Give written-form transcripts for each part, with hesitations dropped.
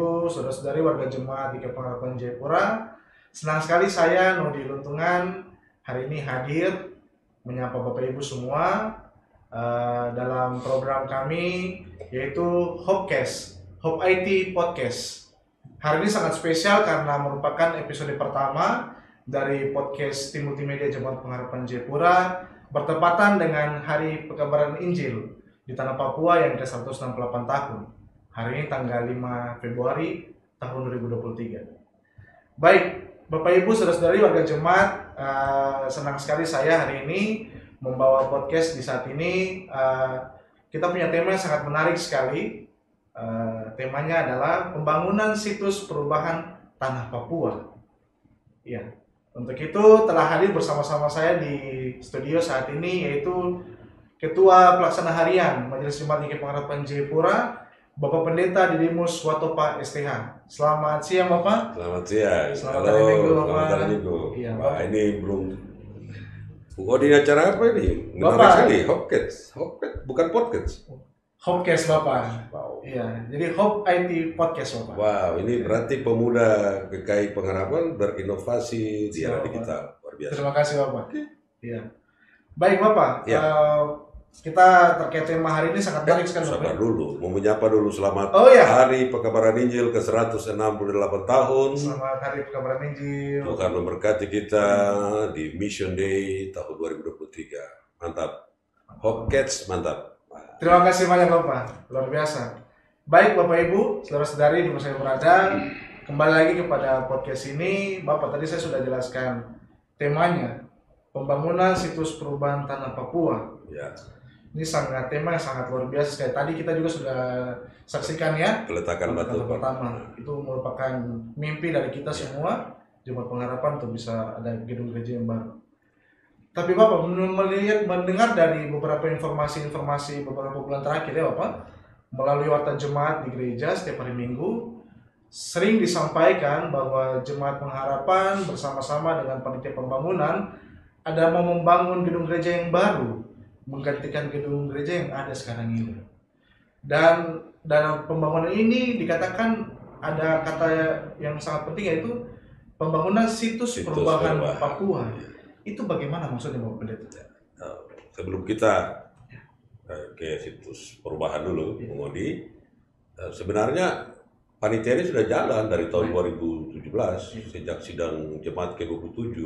Ibu, saudara-saudari warga jemaat di Pengharapan Jayapura. Senang sekali saya Nodi Luntungan hari ini hadir menyapa Bapak Ibu semua dalam program kami yaitu Hopecast, Hope IT Podcast. Hari ini sangat spesial karena merupakan episode pertama dari podcast Tim Multimedia Jemaat Pengharapan Jayapura bertepatan dengan Hari Pekabaran Injil di Tanah Papua yang ke-168 tahun. Hari ini tanggal 5 Februari tahun 2023. Baik, Bapak Ibu, saudara-saudari warga jemaat, senang sekali saya hari ini membawa podcast di saat ini. Kita punya tema yang sangat menarik sekali. Temanya adalah pembangunan situs perubahan Tanah Papua. Ya, untuk itu telah hadir bersama-sama saya di studio saat ini yaitu Ketua Pelaksana Harian Majelis Jemaat GKI Pengharapan Jayapura, Bapak Pendeta Didimus Watopa STH. Selamat siang Bapak. Selamat siang. Selamat Halo, hari Minggu Bapak. selamat hari Minggu. Iya, Pak, ini belum. Oh, di acara apa ini? Menarik Bapak. sekali. Hopecast, bukan podcast. Hopecast Bapak. Wow. Iya, jadi Hope IT Podcast Bapak. Wow, ini berarti pemuda GKI Pengharapan berinovasi di era Siap, digital. Luar biasa. Terima kasih Bapak. Iya. Baik Bapak. Ya. Kita terkait tema hari ini sangat menarik sekali Sabar Bapak. dulu, mau menyapa dulu selamat Oh, ya. Hari Pekabaran Injil ke-168 tahun. Selamat Hari Pekabaran Injil. Tuhan memberkati kita di Mission Day tahun 2023. Mantap. Hopecast, mantap. Terima kasih banyak Bapak, luar biasa. Baik Bapak Ibu, saudara-saudari di mana saya berada, kembali lagi kepada podcast ini. Bapak, tadi saya sudah jelaskan temanya, pembangunan situs perubahan Tanah Papua. Ya. Ini tema yang sangat luar biasa sekali. Tadi kita juga sudah saksikan ya, Peletakan batu pertama. Itu merupakan mimpi dari kita semua, Jemaat Pengharapan untuk bisa ada gedung gereja yang baru. Tapi Bapak mendengar dari beberapa informasi beberapa bulan terakhir ya Bapak, melalui warta jemaat di gereja setiap hari Minggu, sering disampaikan bahwa Jemaat Pengharapan bersama-sama dengan panitia pembangunan ada mau membangun gedung gereja yang baru, menggantikan gedung gereja yang ada sekarang ini. Dan dalam pembangunan ini dikatakan ada kata yang sangat penting yaitu pembangunan situs perubahan Papua. Itu bagaimana maksudnya Bapak Pendeta? Sebelum kita ke situs perubahan dulu, Bung Odi, sebenarnya panitia ini sudah jalan dari tahun 2017 sejak sidang jemaat ke-27.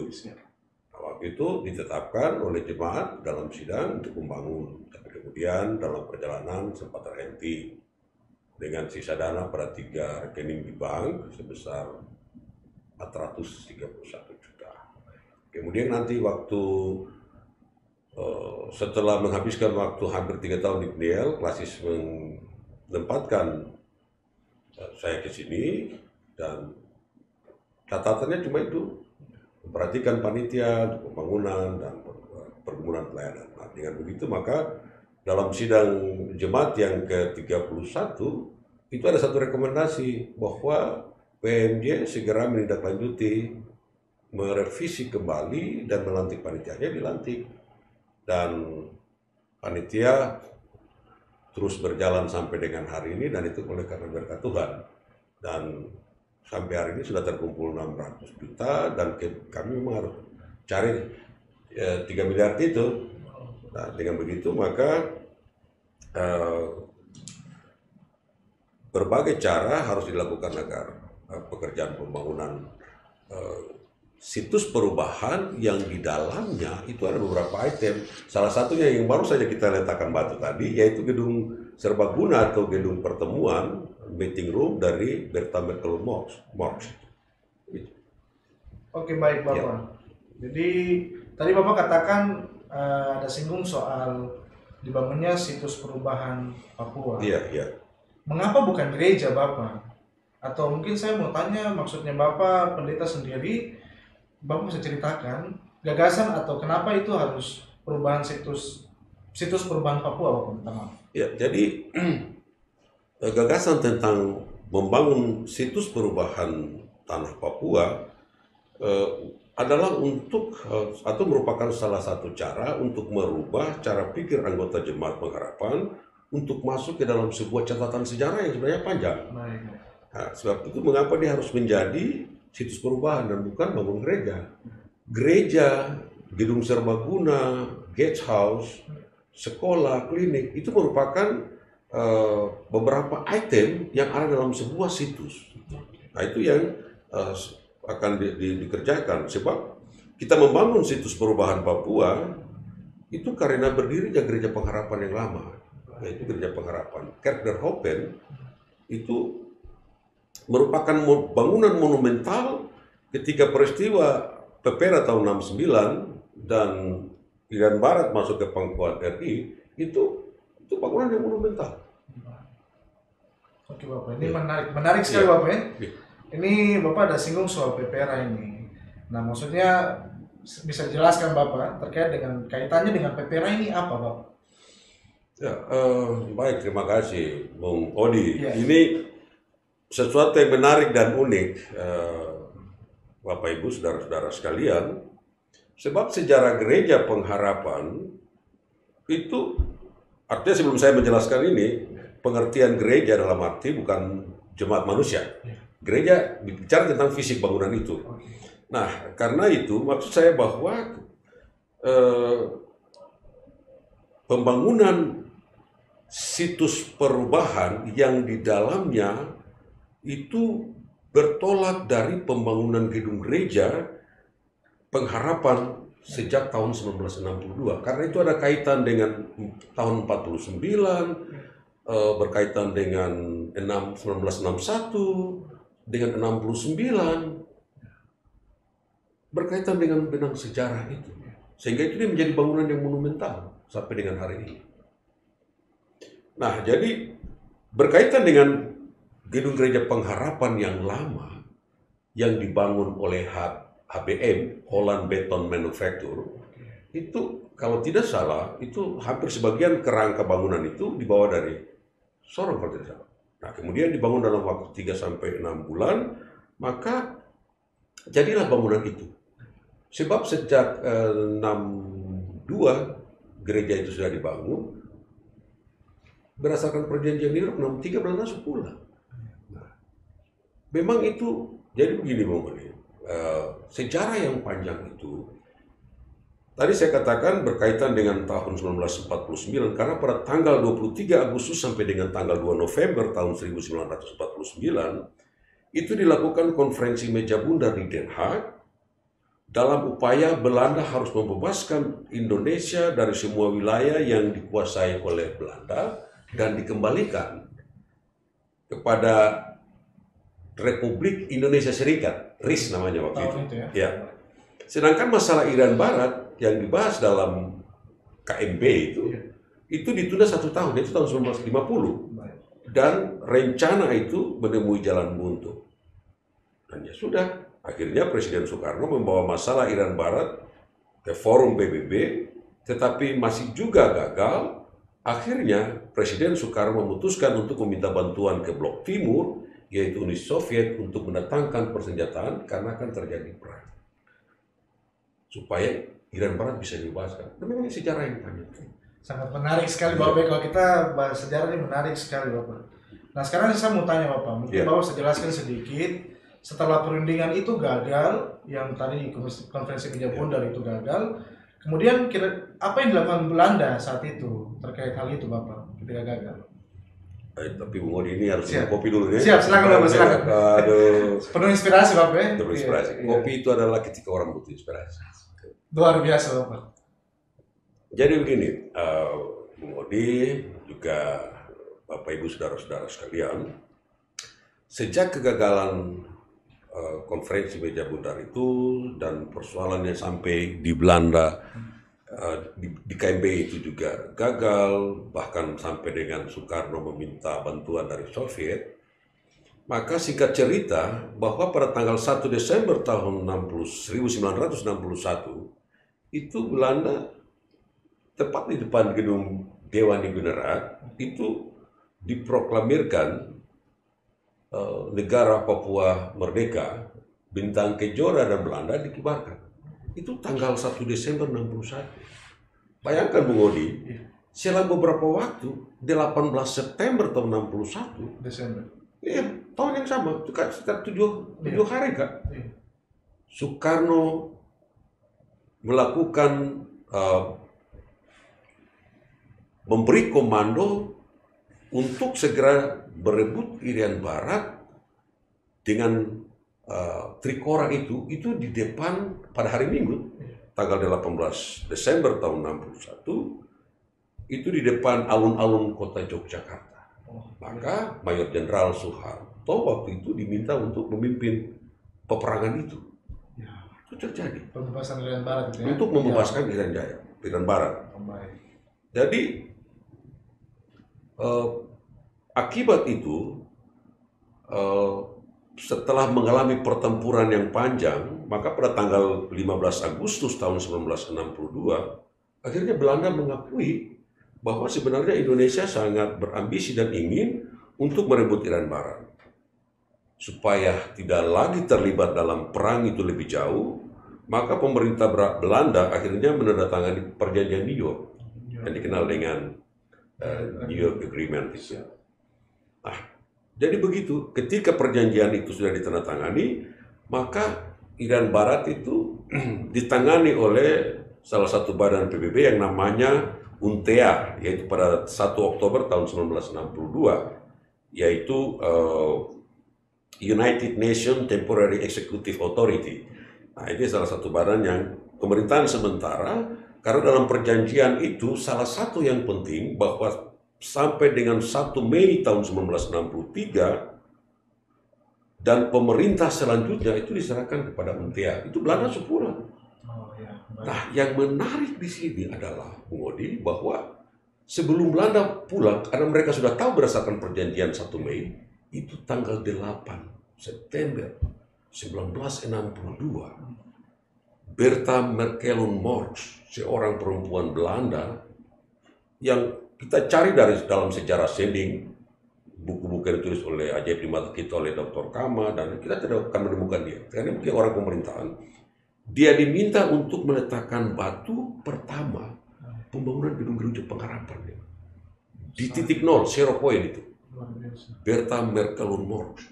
Waktu itu ditetapkan oleh jemaat dalam sidang untuk membangun, tapi kemudian dalam perjalanan sempat terhenti dengan sisa dana pada 3 rekening di bank sebesar 431 juta. Kemudian nanti waktu setelah menghabiskan waktu hampir 3 tahun di PNL, Klasis menempatkan saya ke sini dan catatannya cuma itu. Memperhatikan panitia, pembangunan, dan pergumulan pelayanan. Nah, dengan begitu maka dalam sidang jemaat yang ke-31 itu ada satu rekomendasi bahwa PMJ segera menindaklanjuti, merevisi kembali dan melantik panitianya, dilantik. Dan panitia terus berjalan sampai dengan hari ini dan itu oleh karena berkat Tuhan. Dan sampai hari ini sudah terkumpul 600 juta dan kami memang harus cari 3 miliar itu. Nah, dengan begitu maka berbagai cara harus dilakukan agar pekerjaan pembangunan situs perubahan yang di dalamnya itu ada beberapa item. Salah satunya yang baru saja kita letakkan batu tadi yaitu gedung serbaguna atau gedung pertemuan meeting room dari Berta Merkel Morgs. Oke, baik Bapak. Ya. Jadi tadi Bapak katakan ada singgung soal dibangunnya situs perubahan Papua. Iya, iya. Mengapa bukan gereja Bapak? Atau mungkin saya mau tanya maksudnya Bapak pendeta sendiri, Bapak bisa ceritakan gagasan atau kenapa itu harus perubahan situs perubahan Papua Bapak? Ya, jadi gagasan tentang membangun situs perubahan Tanah Papua adalah untuk atau merupakan salah satu cara untuk merubah cara pikir anggota Jemaat Pengharapan untuk masuk ke dalam sebuah catatan sejarah yang sebenarnya panjang. Nah, sebab itu mengapa dia harus menjadi situs perubahan dan bukan bangun gereja. Gereja, gedung serbaguna, guest house, sekolah, klinik, itu merupakan beberapa item yang ada dalam sebuah situs. Nah, itu yang akan dikerjakan. Sebab kita membangun situs perubahan Papua itu karena berdirinya gereja pengharapan yang lama, yaitu gereja pengharapan. Kerk der Hopen itu merupakan bangunan monumental ketika peristiwa Pepera tahun 69 dan Irian Barat masuk ke pangkuan RI, itu bangunan yang monumental. Oke Bapak, ini menarik sekali Bapak ya. Ini Bapak ada singgung soal Pepera ini. Nah maksudnya bisa jelaskan Bapak terkait dengan kaitannya dengan Pepera ini apa Bapak? Ya, baik, terima kasih Bung Odi. Ini sesuatu yang menarik dan unik, Bapak Ibu, saudara-saudara sekalian. Sebab sejarah gereja pengharapan itu, artinya sebelum saya menjelaskan ini, pengertian gereja dalam arti bukan jemaat manusia. Gereja bicara tentang fisik bangunan itu. Nah, karena itu maksud saya bahwa pembangunan situs perubahan yang di dalamnya itu bertolak dari pembangunan gedung gereja pengharapan sejak tahun 1962. Karena itu ada kaitan dengan tahun 49, berkaitan dengan 1961, dengan 69, berkaitan dengan benang sejarah itu. Sehingga itu menjadi bangunan yang monumental sampai dengan hari ini. Nah, jadi berkaitan dengan gedung gereja pengharapan yang lama yang dibangun oleh HBM, Holland Beton Manufacture, itu kalau tidak salah, itu hampir sebagian kerangka bangunan itu dibawa dari Sorong kalau tidak salah. Nah, kemudian dibangun dalam waktu 3-6 bulan, maka jadilah bangunan itu. Sebab sejak 62 gereja itu sudah dibangun, berdasarkan perjanjian New York 63 belum masuk pula. Nah, memang itu, jadi begini Bung Boni, sejarah yang panjang itu, tadi saya katakan berkaitan dengan tahun 1949, karena pada tanggal 23 Agustus sampai dengan tanggal 2 November tahun 1949, itu dilakukan konferensi meja bundar di Den Haag, dalam upaya Belanda harus membebaskan Indonesia dari semua wilayah yang dikuasai oleh Belanda dan dikembalikan kepada Republik Indonesia Serikat, RIS namanya waktu itu. Ya. Sedangkan masalah Irian Barat yang dibahas dalam KMB itu ditunda 1 tahun, itu tahun 1950. Dan rencana itu menemui jalan buntu. Dan ya sudah, akhirnya Presiden Soekarno membawa masalah Irian Barat ke forum PBB, tetapi masih juga gagal. Akhirnya Presiden Soekarno memutuskan untuk meminta bantuan ke Blok Timur, yaitu Uni Soviet, untuk mendatangkan persenjataan karena akan terjadi perang. Supaya Irian Barat bisa dibebaskan. Memang ini sejarah yang panjang. Sangat menarik sekali Bapak. Kalau kita bahas sejarah ini menarik sekali Bapak. Nah sekarang saya mau tanya Bapak, mungkin Bapak bisa jelaskan sedikit. Setelah perundingan itu gagal, yang tadi konferensi meja bundar itu gagal, kemudian apa yang dilakukan Belanda saat itu terkait hal itu Bapak ketika gagal? Tapi Bung Odi ini harus minum kopi dulu ya. Siap, silakan Bapak, silakan. Aduh. Penuh inspirasi Bapak ya? Penuh inspirasi. Kopi itu adalah ketika orang butuh inspirasi. Luar biasa Bapak. Jadi begini, Bung Odi, juga Bapak Ibu saudara-saudara sekalian, sejak kegagalan konferensi meja bundar itu dan persoalannya sampai di Belanda, di KMB itu juga gagal, bahkan sampai dengan Soekarno meminta bantuan dari Soviet, maka singkat cerita bahwa pada tanggal 1 Desember tahun 1961 itu Belanda tepat di depan gedung Dewan di Beneran itu diproklamirkan negara Papua merdeka, bintang Kejora dan Belanda dikibarkan. Itu tanggal 1 Desember 61. Bayangkan Bung Odi, selang beberapa waktu, 18 September tahun 61. Desember. Iya, tahun yang sama, itu kan sekitar tujuh hari Kak. Iya. Soekarno melakukan memberi komando untuk segera berebut Irian Barat dengan Trikora itu di depan pada hari Minggu tanggal 18 Desember tahun 61 itu di depan alun-alun kota Yogyakarta. Maka Mayor Jenderal Soeharto waktu itu diminta untuk memimpin peperangan itu. Itu terjadi. Pembebasan Irian Barat itu ya? Untuk membebaskan Irian Barat. Jadi akibat itu setelah mengalami pertempuran yang panjang, maka pada tanggal 15 Agustus tahun 1962 akhirnya Belanda mengakui bahwa sebenarnya Indonesia sangat berambisi dan ingin untuk merebut Irian Barat. Supaya tidak lagi terlibat dalam perang itu lebih jauh, maka pemerintah Belanda akhirnya menandatangani perjanjian New York yang dikenal dengan New York Agreement itu. Nah, jadi begitu, ketika perjanjian itu sudah ditandatangani, maka Irian Barat itu ditangani oleh salah satu badan PBB yang namanya UNTEA, yaitu pada 1 Oktober tahun 1962, yaitu United Nations Temporary Executive Authority. Nah, ini salah satu badan yang pemerintahan sementara. Karena dalam perjanjian itu salah satu yang penting bahwa sampai dengan 1 Mei tahun 1963 dan pemerintah selanjutnya itu diserahkan kepada UNTEA. Itu Belanda sepulang. Nah, yang menarik di sini adalah Bung Odi bahwa sebelum Belanda pulang, karena mereka sudah tahu berdasarkan perjanjian 1 Mei, itu tanggal 8 September 1962. Bertha Merkelun Marx, seorang perempuan Belanda yang kita cari dalam sejarah Sending, buku-buku yang ditulis oleh Ajaib di Mata Kita oleh Dr. Kama, dan kita tidak akan menemukan dia. Karena dia orang pemerintahan. Dia diminta untuk meletakkan batu pertama pembangunan gedung gereja pengharapan di titik nol, zero point itu. Bertha Merkelun Marx.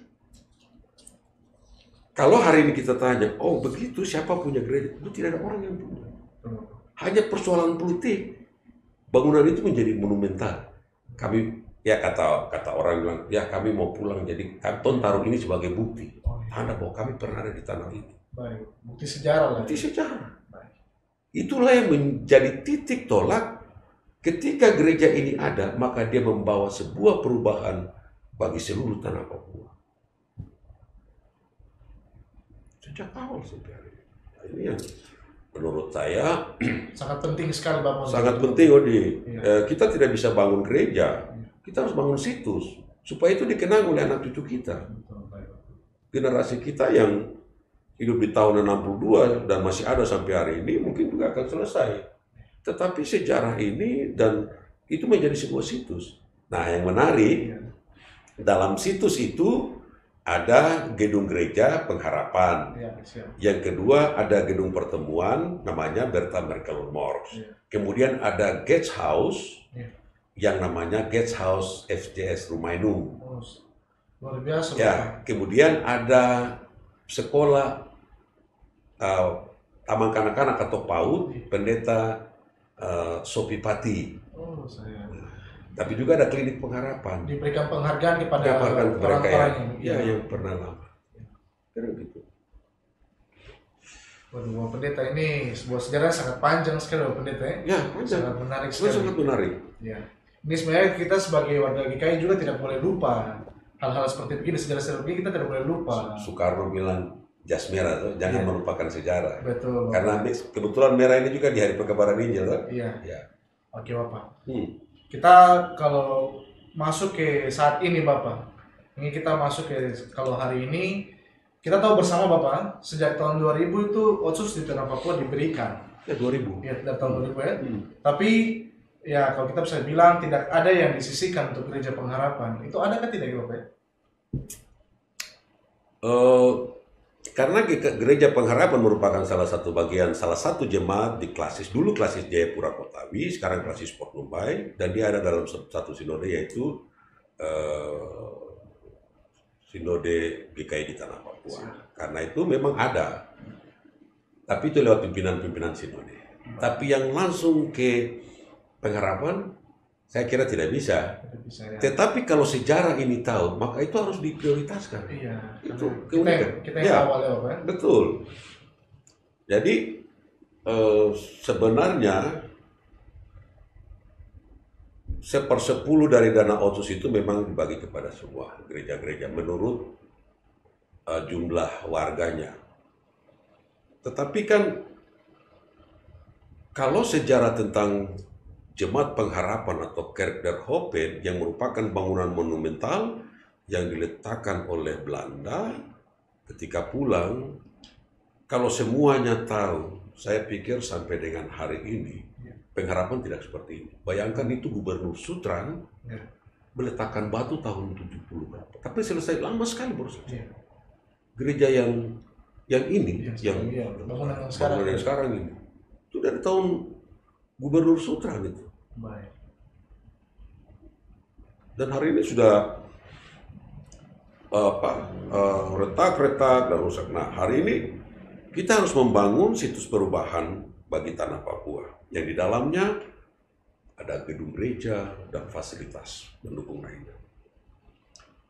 Kalau hari ini kita tanya, oh begitu siapa punya gereja? Itu tidak ada orang yang punya. Hanya persoalan politik. Bangunan itu menjadi monumental. Kami, ya kata orang bilang, ya kami mau pulang, jadi kanton taruh ini sebagai bukti. Tanda bahwa kami pernah ada di tanah ini. Baik, bukti sejarah lah. Bukti sejarah. Itulah yang menjadi titik tolak. Ketika gereja ini ada, maka dia membawa sebuah perubahan bagi seluruh tanah Papua. Sejak awal sampai hari ini. Nah, ini yang menurut saya sangat penting sekali Bang. Sangat penting, Odi. Kita tidak bisa bangun gereja, kita harus bangun situs supaya itu dikenang oleh anak cucu kita. Generasi kita yang hidup di tahun 62 dan masih ada sampai hari ini mungkin juga akan selesai. Tetapi sejarah ini dan itu menjadi sebuah situs. Nah, yang menarik dalam situs itu ada gedung gereja pengharapan. Yang kedua ada gedung pertemuan namanya Bertha Merkelun Marx. Kemudian ada guest house yang namanya guest house FJS Rumainung. Luar biasa. Ya, kemudian ada sekolah taman kanak-kanak atau PAUD Pendeta Sopipati. Tapi juga ada klinik pengharapan. Diberikan penghargaan kepada orang-orang yang pernah lama. Kira gitu. Waduh, Pendeta ini sebuah sejarah sangat panjang sekali, Pendeta ya. Ya, panjang. Sangat menarik sekali. Sangat menarik. Ya. Ini sebenarnya kita sebagai warga GKI juga tidak boleh lupa hal-hal seperti begini, sejarah-sejarah begini kita tidak boleh lupa. Soekarno bilang jas merah tuh, jangan melupakan sejarah. Betul. Karena kebetulan merah ini juga di hari pengabaran Injil tuh. Iya. Oke Bapak. Kita kalau masuk ke saat ini Bapak, ini kita masuk ke kalau hari ini kita tahu bersama Bapak sejak tahun 2000 itu Otsus di Tanah Papua diberikan. Ya 2000. Ya dari tahun 2000 ya. Tapi ya kalau kita bisa bilang tidak ada yang disisihkan untuk gereja pengharapan. Itu adakah tidak Bapak? Karena gereja pengharapan merupakan salah satu jemaat di dulu klasis Jayapura Kotawi, sekarang klasis Port Numbai, dan dia ada dalam satu sinode yaitu Sinode GKI di Tanah Papua. Karena itu memang ada, tapi itu lewat pimpinan-pimpinan sinode. Tapi yang langsung ke pengharapan, saya kira tidak bisa. Ya. Tetapi kalau sejarah ini tahu, maka itu harus diprioritaskan. Iya. Itu Kita yang ya, awal ya, Pak. betul. Jadi sebenarnya 1/10 dari dana otsus itu memang dibagi kepada semua gereja-gereja menurut jumlah warganya. Tetapi kan kalau sejarah tentang Jemaat Pengharapan atau Kerk der Hopen yang merupakan bangunan monumental yang diletakkan oleh Belanda ketika pulang, kalau semuanya tahu, saya pikir sampai dengan hari ini Pengharapan tidak seperti ini. Bayangkan itu Gubernur Sutran meletakkan batu tahun 70 berapa. Tapi selesai lama sekali baru selesai. Gereja yang ini, bangunan yang sekarang ini, itu dari tahun Gubernur Sutran itu. Baik. Dan hari ini sudah retak-retak dan rusak. Nah, hari ini kita harus membangun situs perubahan bagi Tanah Papua yang di dalamnya ada gedung gereja dan fasilitas pendukung lainnya.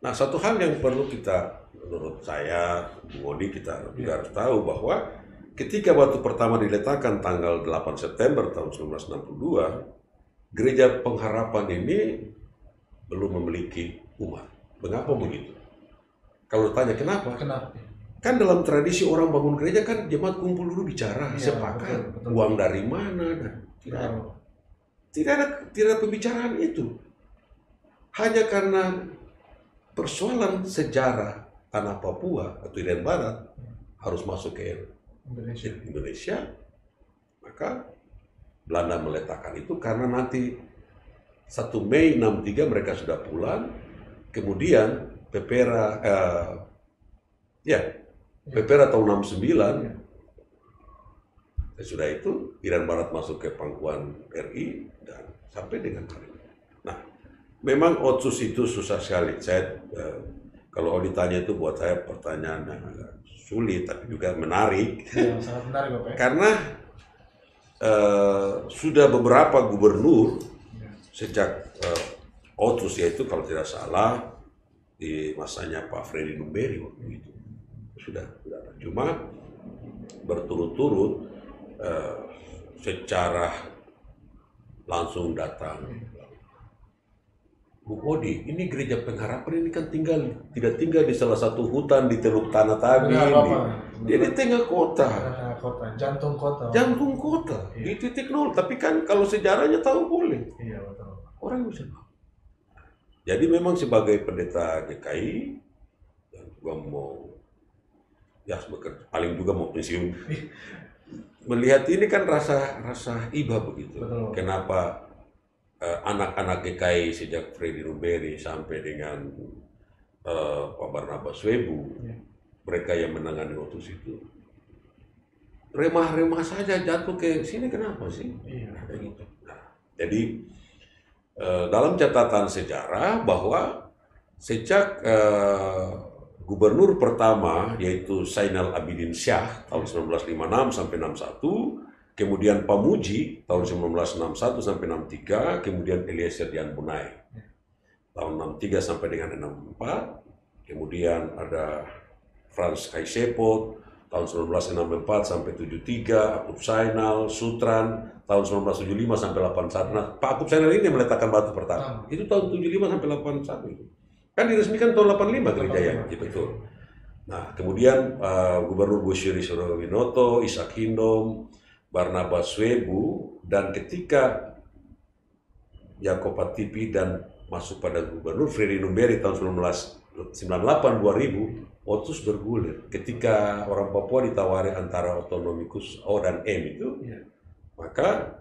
Nah, satu hal yang perlu kita, menurut saya, Bu Odi, kita juga harus tahu bahwa ketika batu pertama diletakkan tanggal 8 September tahun 1962, Gereja Pengharapan ini belum memiliki umat. Mengapa begitu? Kalau tanya kenapa? Kan dalam tradisi orang bangun gereja kan jemaat kumpul dulu bicara, sepakat, betul. Uang dari mana, dan tidak ada pembicaraan itu. Hanya karena persoalan sejarah Tanah Papua atau Irian Barat harus masuk ke Indonesia, maka Belanda meletakkan itu karena nanti 1 Mei 63 mereka sudah pulang, kemudian Pepera tahun 69, sudah itu Irian Barat masuk ke pangkuan RI dan sampai dengan hari ini. Nah, memang otsus itu susah sekali. Saya kalau ditanya itu buat saya pertanyaan yang agak sulit tapi juga menarik. Ya, sangat menarik, Bapak. Karena sudah beberapa gubernur sejak otsus, yaitu kalau tidak salah di masanya Pak Freddy Numberi waktu itu sudah ada. Cuma berturut-turut secara langsung datang. Bu Odi, ini Gereja Pengharapan ini kan tidak tinggal di salah satu hutan di Teluk Tanah Tabi ini. Dia di tengah kota. Jantung kota. Jantung kota, di titik nol. Tapi kan kalau sejarahnya tahu boleh. Iya, betul. Orang bisa tahu. Jadi memang sebagai pendeta GKI yang juga mau paling juga mau pensiun. Melihat ini kan rasa iba begitu. Betul. Kenapa anak-anak GKI sejak Freddy Numberi sampai dengan Pak Barnabas Webu, mereka yang menangani otsus itu remah-remah saja jatuh ke sini, kenapa sih? Gitu. Nah, jadi dalam catatan sejarah bahwa sejak gubernur pertama yaitu Zainal Abidin Syah tahun 1956 sampai 61, kemudian Pamuji tahun 1961 sampai 63, kemudian Eliezer Dian Bunai tahun 63 sampai dengan 64, kemudian ada Franz Kaisepot tahun 1964 sampai 73, Akub Zainal, Sutran tahun 1975 sampai 81. Nah, Pak Akub Zainal ini yang meletakkan batu pertama. Itu tahun 75 sampai 81 itu. Kan diresmikan tahun 85 gereja yang betul. Nah, kemudian Gubernur Bushiri Surowinoto, Ishak Hindom, Barnabas Webu, dan ketika Yakob Atipi dan masuk pada Gubernur Freddy Numberi tahun 1998-2000, otsus bergulir. Ketika orang Papua ditawari antara otonomi khusus O dan M itu, maka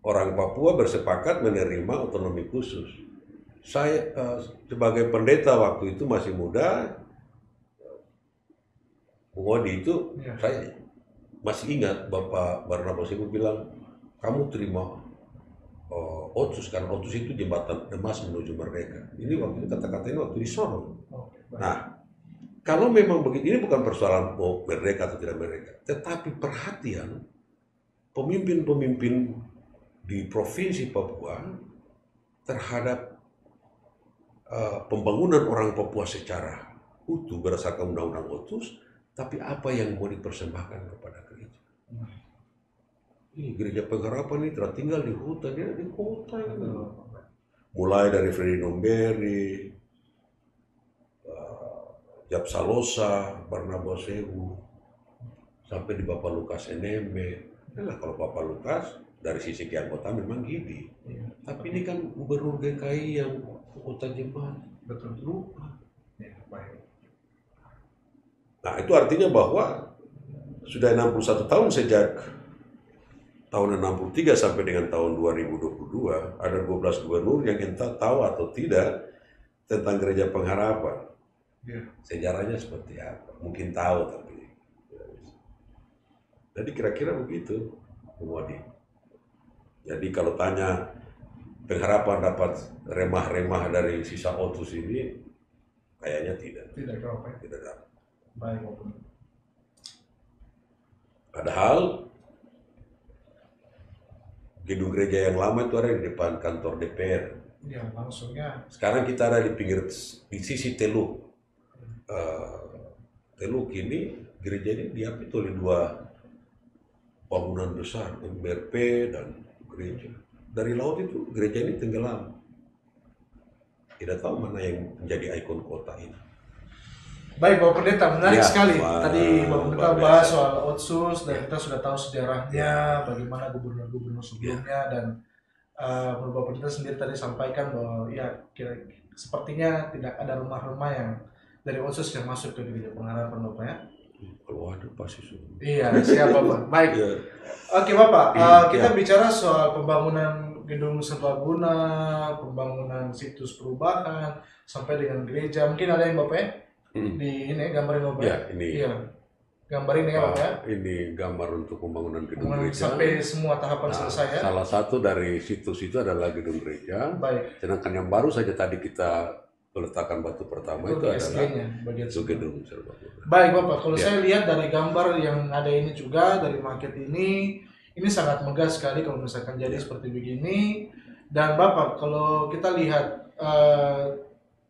orang Papua bersepakat menerima otonomi khusus. Saya sebagai pendeta waktu itu masih muda, Bung Odi itu, saya masih ingat Bapak Barnabas itu bilang, kamu terima Otsus, karena Otsus itu jembatan emas menuju merdeka. Ini waktu kata-kata ini waktu di Solo. Nah, kalau memang begitu, ini bukan persoalan mau merdeka atau tidak merdeka, tetapi perhatian pemimpin-pemimpin di Provinsi Papua terhadap pembangunan orang Papua secara utuh berdasarkan Undang-Undang Otsus, tapi apa yang mau dipersembahkan kepada gereja. Ini gereja Pengharapan ini tertinggal di hutan, dia di kota ini. Mulai dari Freddy Nomberi, Japsalosa, Barnabas Sewu, sampai di Bapak Lukas NMB. Nah, kalau Bapak Lukas dari sisi keanggotaan memang gini. Tapi ini kan gubernur GKI yang kota Jember. Betul. Lupa. Ya, baik. Nah, itu artinya bahwa sudah 61 tahun sejak tahun 63 sampai dengan tahun 2022, ada 12 gubernur yang entah tahu atau tidak tentang Gereja Pengharapan. Sejarahnya seperti apa? Mungkin tahu tapi tidak bisa. Jadi kira-kira begitu, Mudi. Jadi kalau tanya Pengharapan dapat remah-remah dari sisa Otsus ini, kayaknya tidak. Tidak dapat. Tidak dapat. Baik. Padahal gedung gereja yang lama itu ada di depan kantor DPR. Ya, langsungnya. Sekarang kita ada di pinggir, di sisi Teluk. Teluk ini, gereja ini diapit oleh dua bangunan besar, MRP dan gereja. Dari laut itu gereja ini tenggelam. Tidak tahu mana yang menjadi ikon kota ini. Baik, Bapak Pendeta, menarik sekali. Wah, Tadi Bapak Pendeta luar bahas biasa. soal Otsus dan kita sudah tahu sejarahnya, bagaimana gubernur-gubernur sebelumnya dan Bapak Pendeta sendiri tadi sampaikan bahwa ya sepertinya tidak ada rumah-rumah yang dari Otsus yang masuk ke Gereja Pengharapan, Bapak ya. Kalau ada pasti semua. Iya, siap Bapak. Baik. Ya. Oke Bapak, kita Ya. bicara soal pembangunan gedung serbaguna, pembangunan situs perubahan, sampai dengan gereja. Mungkin ada yang Bapak ya? Di ini gambarin Bapak Ya, ini. Iya. Gambarin ya Bapak ya. Ini gambar untuk pembangunan gedung gereja. Sampai semua tahapan selesai ya. Salah satu dari situs itu adalah gedung gereja. Baik. Sedangkan yang baru saja tadi kita meletakkan batu pertama itu adalah bagian itu gedung serbaguna. Baik Bapak, kalau Ya. saya lihat dari gambar yang ada ini juga dari market ini sangat megah sekali kalau misalkan jadi seperti begini. Dan Bapak, kalau kita lihat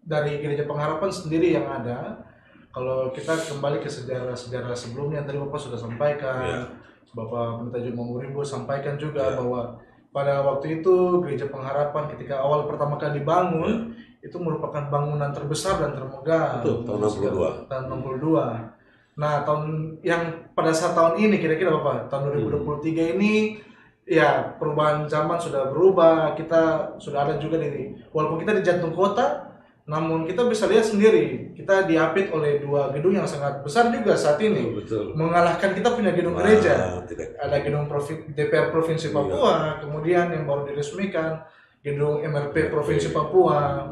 dari Gereja Pengharapan sendiri yang ada, kalau kita kembali ke sejarah-sejarah sebelumnya yang tadi Bapak sudah sampaikan, Bapak Pendeta Juma Murimbo sampaikan juga bahwa pada waktu itu Gereja Pengharapan ketika awal pertama kali dibangun itu merupakan bangunan terbesar dan termegah. Betul, tahun 62. Tahun 62. Nah, tahun yang pada saat tahun ini kira-kira Bapak, tahun 2023 ini ya perubahan zaman sudah berubah. Kita sudah ada juga walaupun kita di jantung kota, namun kita bisa lihat sendiri, kita diapit oleh dua gedung yang sangat besar juga saat ini. Betul. Mengalahkan kita punya gedung gereja. Ada gedung DPR Provinsi Papua, kemudian yang baru diresmikan, gedung MRP Provinsi Papua.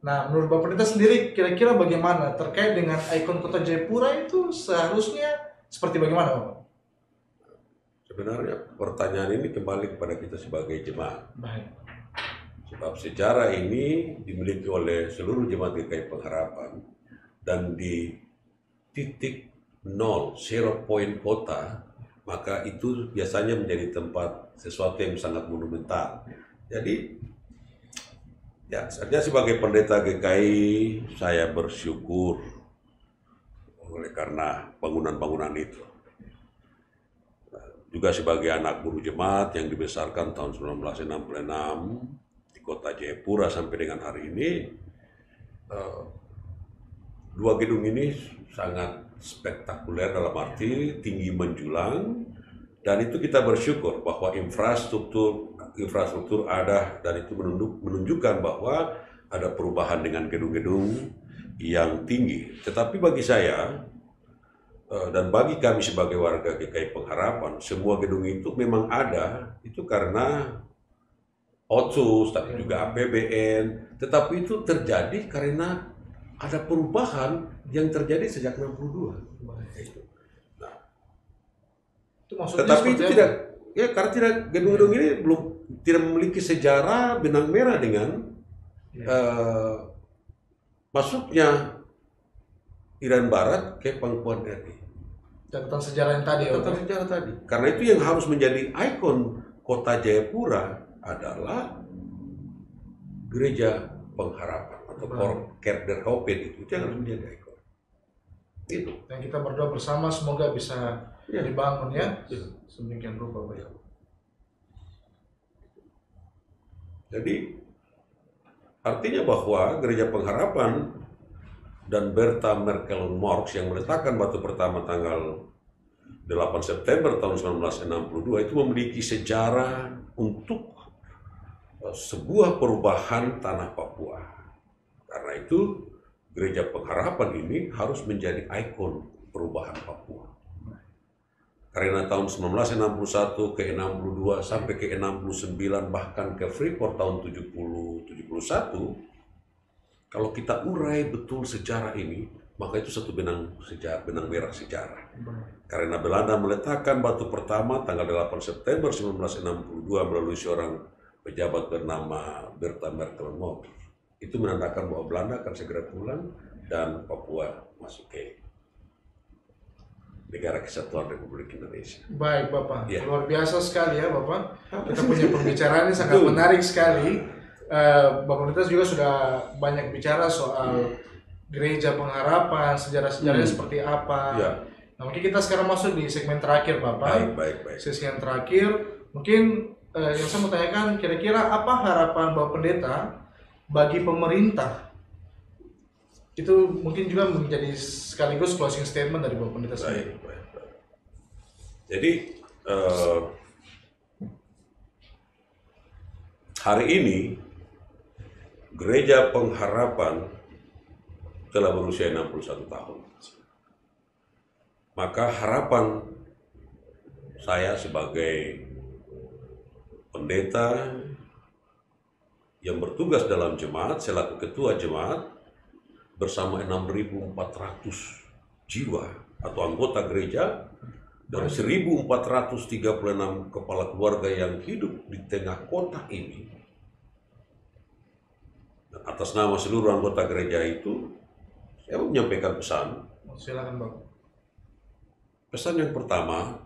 Nah, menurut Bapak Pendeta sendiri, kira-kira bagaimana terkait dengan ikon kota Jayapura itu seharusnya seperti bagaimana Bapak? Sebenarnya pertanyaan ini kembali kepada kita sebagai jemaat. Baik. Sebab sejarah ini dimiliki oleh seluruh jemaat GKI Pengharapan dan di titik 0 point kota, maka itu biasanya menjadi tempat sesuatu yang sangat monumental. Jadi ya, saya sebagai pendeta GKI saya bersyukur oleh karena bangunan-bangunan itu. Juga sebagai anak buruh jemaat yang dibesarkan tahun 1966 di kota Jayapura sampai dengan hari ini, dua gedung ini sangat spektakuler dalam arti tinggi menjulang, dan itu kita bersyukur bahwa infrastruktur ada dan itu menunjukkan bahwa ada perubahan dengan gedung-gedung yang tinggi. Tetapi bagi saya dan bagi kami sebagai warga GKI Pengharapan, semua gedung itu memang ada, itu karena Otsus, tapi juga APBN, tetapi itu terjadi karena ada perubahan yang terjadi sejak 62. Nah, Itu maksudnya tetapi itu tidak, ya karena tidak gedung-gedung ini tidak memiliki sejarah benang merah dengan masuknya Irian Barat ke pangkuan RI. Catatan sejarah yang tadi ya. Catatan sejarah tadi. Karena itu yang harus menjadi ikon kota Jayapura adalah Gereja Pengharapan atau Kerder Kaupen itu yang harus menjadi ikon. Itu. Dan kita berdoa bersama semoga bisa dibangun ya. Sedemikian rupa Pak. Jadi artinya bahwa Gereja Pengharapan dan Bertha Merkel Marx yang meletakkan batu pertama tanggal 8 September tahun 1962 itu memiliki sejarah untuk sebuah perubahan tanah Papua. Karena itu Gereja Pengharapan ini harus menjadi ikon perubahan Papua. Karena tahun 1961 ke 62 sampai ke 69 bahkan ke Freeport tahun 71, kalau kita urai betul sejarah ini, maka itu satu benang merah sejarah. Karena Belanda meletakkan batu pertama tanggal 8 September 1962 melalui seorang pejabat bernama Bertha Merkel Marx. Itu menandakan bahwa Belanda akan segera pulang dan Papua masuk ke Negara Kesatuan Republik Indonesia. Baik Bapak, luar biasa sekali ya Bapak. Kita punya pembicaraan ini sangat menarik sekali. Bapak Nitas juga sudah banyak bicara soal Gereja Pengharapan, sejarah-sejarahnya seperti apa. Nah mungkin kita sekarang masuk di segmen terakhir Bapak. Baik. Segmen terakhir, mungkin yang saya mau tanyakan kira-kira apa harapan Bapak Pendeta bagi pemerintah? Itu mungkin juga menjadi sekaligus closing statement dari Bapak Pendeta sendiri. Baik. Jadi hari ini Gereja Pengharapan telah berusia 61 tahun. Maka harapan saya sebagai pendeta yang bertugas dalam jemaat selaku ketua jemaat bersama 6.400 jiwa atau anggota gereja dari 1.436 kepala keluarga yang hidup di tengah kota ini. Dan atas nama seluruh anggota gereja itu, saya menyampaikan pesan. Silakan Bapak. Pesan yang pertama,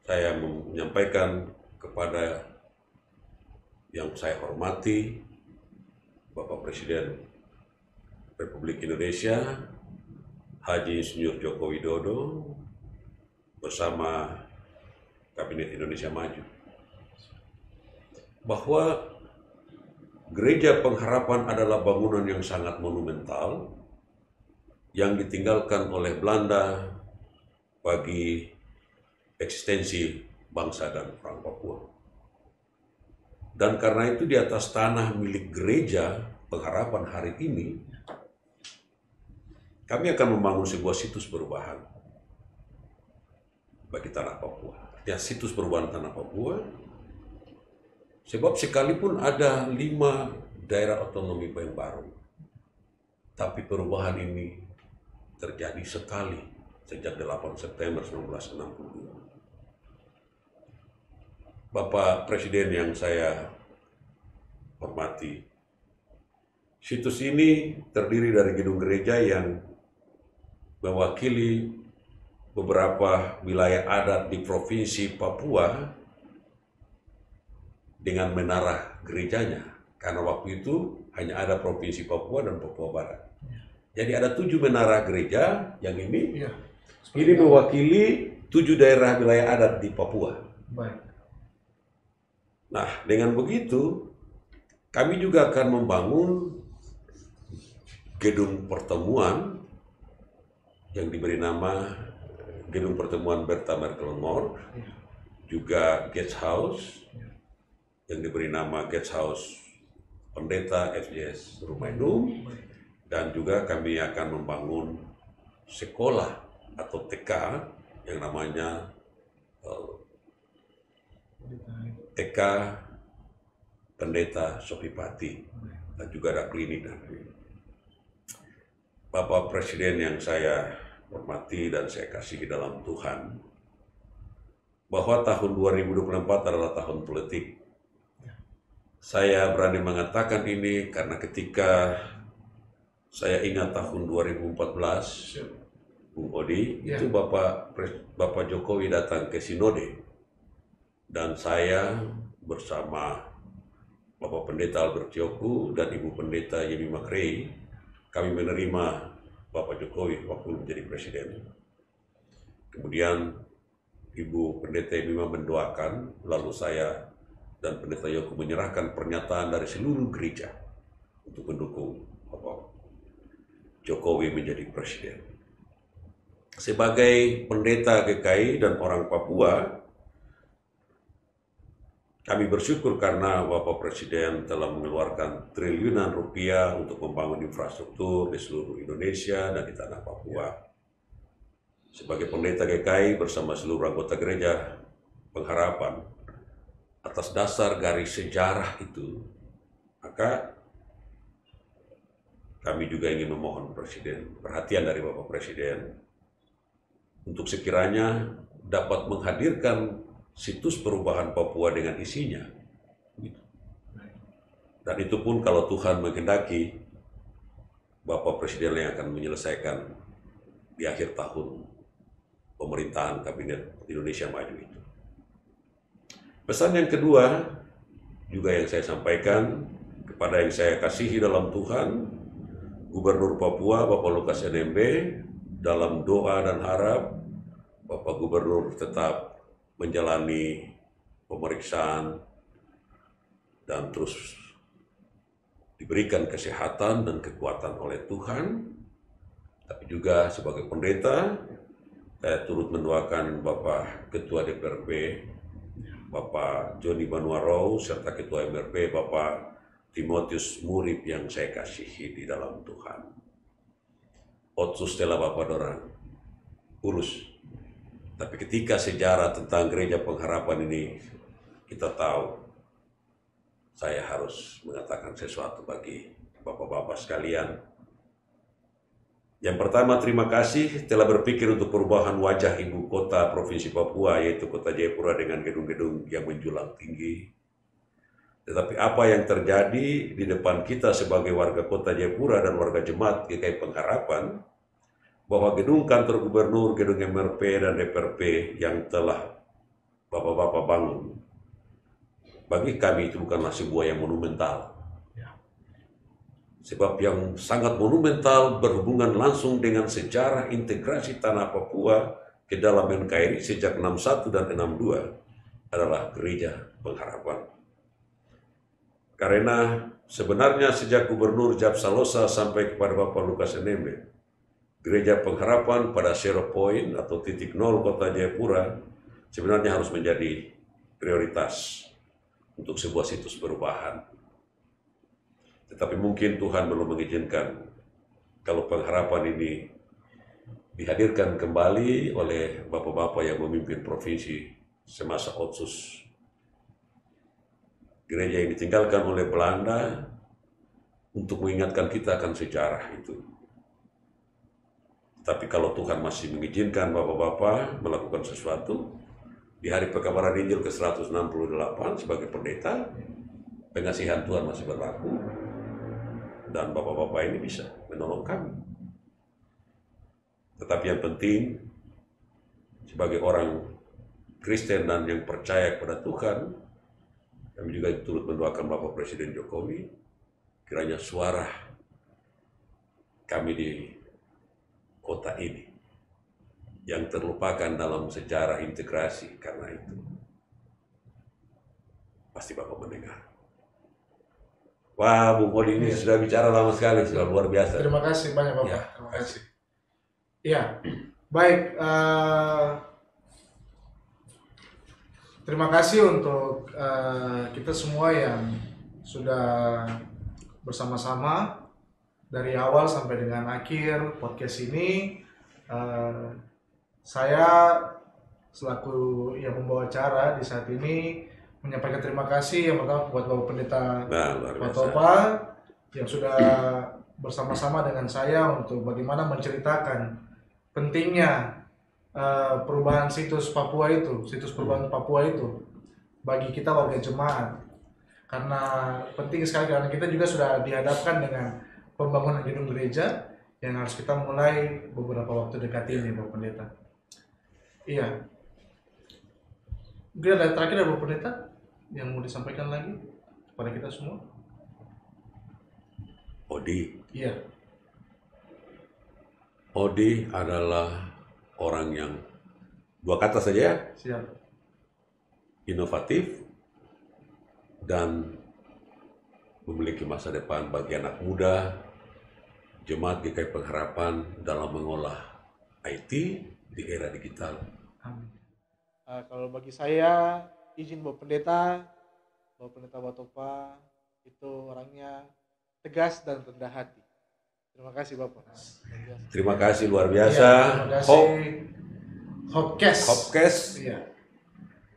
saya menyampaikan kepada yang saya hormati, Bapak Presiden Republik Indonesia, Haji Insinyur Joko Widodo, bersama Kabinet Indonesia Maju, bahwa Gereja Pengharapan adalah bangunan yang sangat monumental yang ditinggalkan oleh Belanda bagi eksistensi bangsa dan orang Papua. Dan karena itu di atas tanah milik Gereja Pengharapan hari ini, kami akan membangun sebuah situs perubahan bagi tanah Papua. Ya, situs perubahan tanah Papua. Sebab sekalipun ada 5 daerah otonomi yang baru, tapi perubahan ini terjadi sekali sejak 8 September 1962. Bapak Presiden yang saya hormati, situs ini terdiri dari gedung gereja yang mewakili beberapa wilayah adat di Provinsi Papua dengan menara gerejanya, karena waktu itu hanya ada Provinsi Papua dan Papua Barat. Jadi ada 7 menara gereja yang ini mewakili 7 daerah wilayah adat di Papua. Baik. Nah, dengan begitu kami juga akan membangun gedung pertemuan yang diberi nama Gedung Pertemuan Bertha Merkel Marx, juga Guest House yang diberi nama Guest House Pendeta FJS Rumainom, dan juga kami akan membangun sekolah atau TK yang namanya TK Pendeta Sopipati, dan juga ada klinik. Bapak Presiden yang saya hormati dan saya kasihi dalam Tuhan, bahwa tahun 2024 adalah tahun politik Saya berani mengatakan ini karena ketika saya ingat tahun 2014, Bung Odi, Ya. itu Bapak Jokowi datang ke Sinode dan saya bersama Bapak Pendeta Albert Tioku dan Ibu Pendeta Yemi Makrei, kami menerima Bapak Jokowi waktu menjadi presiden. Kemudian Ibu Pendeta Yemi mendoakan, lalu saya dan Pendeta Yoku menyerahkan pernyataan dari seluruh gereja untuk mendukung Bapak Jokowi menjadi presiden. Sebagai pendeta GKI dan orang Papua, kami bersyukur karena Bapak Presiden telah mengeluarkan triliunan rupiah untuk membangun infrastruktur di seluruh Indonesia dan di tanah Papua. Sebagai pendeta GKI bersama seluruh anggota gereja Pengharapan, atas dasar garis sejarah itu, maka kami juga ingin memohon perhatian dari Bapak Presiden untuk sekiranya dapat menghadirkan situs perubahan Papua dengan isinya. Dan itu pun kalau Tuhan menghendaki, Bapak Presiden yang akan menyelesaikan di akhir tahun pemerintahan Kabinet Indonesia Maju itu. Pesan yang kedua juga yang saya sampaikan kepada yang saya kasihi dalam Tuhan, Gubernur Papua Bapak Lukas NMB, dalam doa dan harap Bapak Gubernur tetap menjalani pemeriksaan dan terus diberikan kesehatan dan kekuatan oleh Tuhan. Tapi juga sebagai pendeta, saya turut mendoakan Bapak Ketua DPRP, Bapak Joni Banuarau, serta Ketua MRP, Bapak Timotius Murib yang saya kasihi di dalam Tuhan. Otsus telah Bapak dorang, urus. Tapi ketika sejarah tentang Gereja Pengharapan ini kita tahu, saya harus mengatakan sesuatu bagi Bapak-Bapak sekalian. Yang pertama, terima kasih telah berpikir untuk perubahan wajah ibu kota Provinsi Papua, yaitu Kota Jayapura dengan gedung-gedung yang menjulang tinggi. Tetapi apa yang terjadi di depan kita sebagai warga Kota Jayapura dan warga Jemaat GKI Pengharapan, bahwa gedung kantor gubernur, gedung MRP dan DPRP yang telah Bapak-Bapak bangun, bagi kami itu bukanlah sebuah yang monumental. Sebab yang sangat monumental berhubungan langsung dengan sejarah integrasi tanah Papua ke dalam NKRI sejak 61 dan 62 adalah Gereja Pengharapan. Karena sebenarnya sejak Gubernur Japsalosa sampai kepada Bapak Lukas NMB, Gereja Pengharapan pada zero point atau titik nol Kota Jayapura sebenarnya harus menjadi prioritas untuk sebuah situs perubahan. Tetapi mungkin Tuhan belum mengizinkan kalau Pengharapan ini dihadirkan kembali oleh Bapak-Bapak yang memimpin provinsi semasa Otsus. Gereja yang ditinggalkan oleh Belanda untuk mengingatkan kita akan sejarah itu. Tapi kalau Tuhan masih mengizinkan Bapak-Bapak melakukan sesuatu, di hari pekabaran Injil ke-168 sebagai pendeta, pengasihan Tuhan masih berlaku, dan Bapak-Bapak ini bisa menolong kami. Tetapi yang penting, sebagai orang Kristen dan yang percaya kepada Tuhan, kami juga turut mendoakan Bapak Presiden Jokowi, kiranya suara kami di kota ini yang terlupakan dalam sejarah integrasi, karena itu pasti Bapak mendengar. Wah, Bung Odi ini sudah bicara lama sekali, sudah luar biasa. Terima kasih banyak Bapak. Ya, Terima kasih. Ya, baik. Terima kasih untuk kita semua yang sudah bersama-sama dari awal sampai dengan akhir podcast ini. Saya selaku yang membawa acara di saat ini menyampaikan terima kasih yang pertama buat Bapak Pendeta Pak Topa yang sudah bersama-sama dengan saya untuk bagaimana menceritakan pentingnya perubahan situs Papua itu, situs perubahan Papua itu bagi kita warga jemaat. karena penting sekali, karena kita juga sudah dihadapkan dengan pembangunan gedung gereja yang harus kita mulai beberapa waktu dekat ini, Bapak Pendeta. Iya. Mungkin ada terakhir dari Bapak Pendeta yang mau disampaikan lagi kepada kita semua. Odi. Iya. Odi adalah orang yang, dua kata saja, Siap. inovatif dan memiliki masa depan bagi anak muda, Jemaat GKI Pengharapan dalam mengolah IT di era digital. Amin. Kalau bagi saya, izin Bapak Pendeta Batopa itu orangnya tegas dan rendah hati. Terima kasih Bapak. Terima kasih luar biasa. Iya, terima kasih. Hopcast. Iya.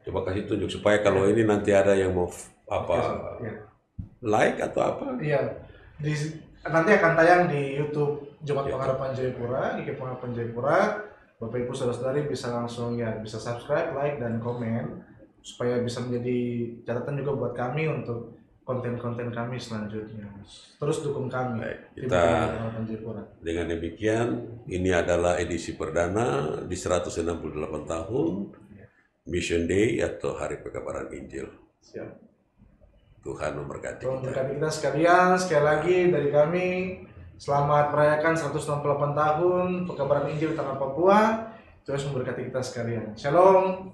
Coba kasih tunjuk supaya kalau ini nanti ada yang mau Iya. like atau apa. Iya. Nanti akan tayang di YouTube Jemaat Pengharapan Jayapura, GKI Pengharapan Jayapura. Bapak Ibu saudara-saudari bisa langsung bisa subscribe, like dan komen supaya bisa menjadi catatan juga buat kami untuk konten-konten kami selanjutnya. Terus dukung kami. Baik, kita dengan demikian ini adalah edisi perdana di 168 tahun Mission Day atau Hari Pekabaran Injil. Siap. Tuhan memberkati Tuhan kita. memberkati kita sekalian. Sekali lagi dari kami, selamat merayakan 168 tahun Pekabaran Injil Tanah Papua. Tuhan memberkati kita sekalian. Shalom.